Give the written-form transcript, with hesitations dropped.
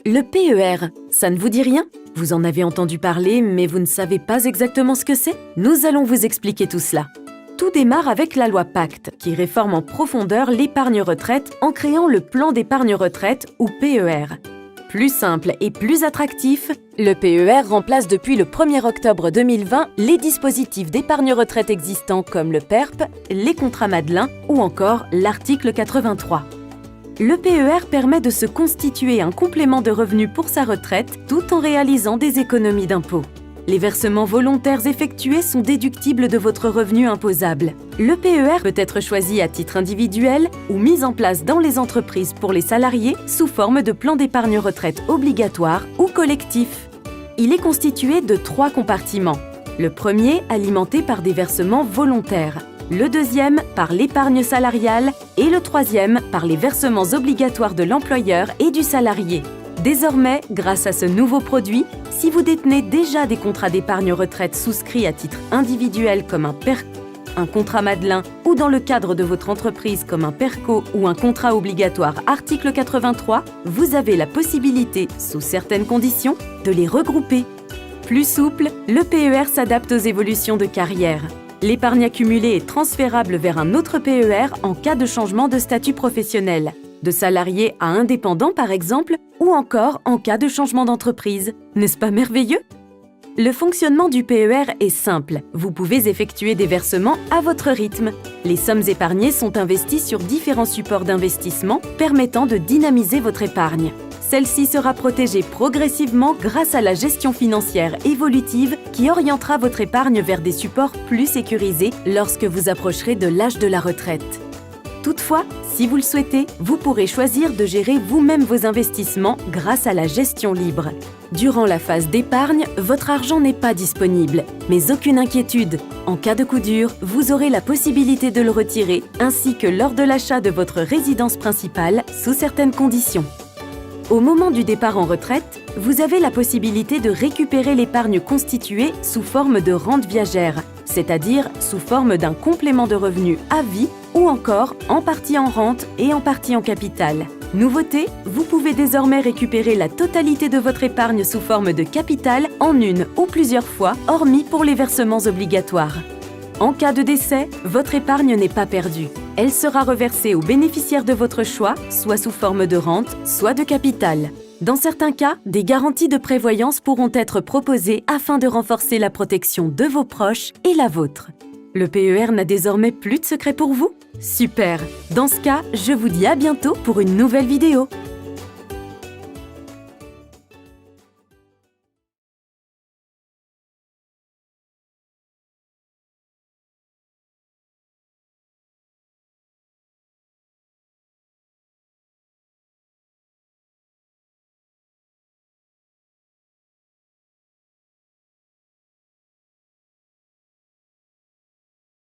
Le PER, ça ne vous dit rien? Vous en avez entendu parler, mais vous ne savez pas exactement ce que c'est? Nous allons vous expliquer tout cela. Tout démarre avec la loi Pacte, qui réforme en profondeur l'épargne retraite en créant le plan d'épargne retraite ou PER. Plus simple et plus attractif, le PER remplace depuis le 1er octobre 2020 les dispositifs d'épargne retraite existants comme le PERP, les contrats Madelin ou encore l'article 83. Le PER permet de se constituer un complément de revenu pour sa retraite tout en réalisant des économies d'impôts. Les versements volontaires effectués sont déductibles de votre revenu imposable. Le PER peut être choisi à titre individuel ou mis en place dans les entreprises pour les salariés sous forme de plan d'épargne retraite obligatoire ou collectif. Il est constitué de 3 compartiments. Le premier alimenté par des versements volontaires, le deuxième par l'épargne salariale et le troisième par les versements obligatoires de l'employeur et du salarié. Désormais, grâce à ce nouveau produit, si vous détenez déjà des contrats d'épargne retraite souscrits à titre individuel comme un PERCO, un contrat Madelin ou dans le cadre de votre entreprise comme un PERCO ou un contrat obligatoire article 83, vous avez la possibilité, sous certaines conditions, de les regrouper. Plus souple, le PER s'adapte aux évolutions de carrière. L'épargne accumulée est transférable vers un autre PER en cas de changement de statut professionnel, de salarié à indépendant par exemple, ou encore en cas de changement d'entreprise. N'est-ce pas merveilleux? Le fonctionnement du PER est simple. Vous pouvez effectuer des versements à votre rythme. Les sommes épargnées sont investies sur différents supports d'investissement permettant de dynamiser votre épargne. Celle-ci sera protégée progressivement grâce à la gestion financière évolutive qui orientera votre épargne vers des supports plus sécurisés lorsque vous approcherez de l'âge de la retraite. Toutefois, si vous le souhaitez, vous pourrez choisir de gérer vous-même vos investissements grâce à la gestion libre. Durant la phase d'épargne, votre argent n'est pas disponible, mais aucune inquiétude. En cas de coup dur, vous aurez la possibilité de le retirer, ainsi que lors de l'achat de votre résidence principale, sous certaines conditions. Au moment du départ en retraite, vous avez la possibilité de récupérer l'épargne constituée sous forme de rente viagère, c'est-à-dire sous forme d'un complément de revenu à vie ou encore en partie en rente et en partie en capital. Nouveauté, vous pouvez désormais récupérer la totalité de votre épargne sous forme de capital en une ou plusieurs fois, hormis pour les versements obligatoires. En cas de décès, votre épargne n'est pas perdue. Elle sera reversée aux bénéficiaires de votre choix, soit sous forme de rente, soit de capital. Dans certains cas, des garanties de prévoyance pourront être proposées afin de renforcer la protection de vos proches et la vôtre. Le PER n'a désormais plus de secret pour vous? Super! Dans ce cas, je vous dis à bientôt pour une nouvelle vidéo.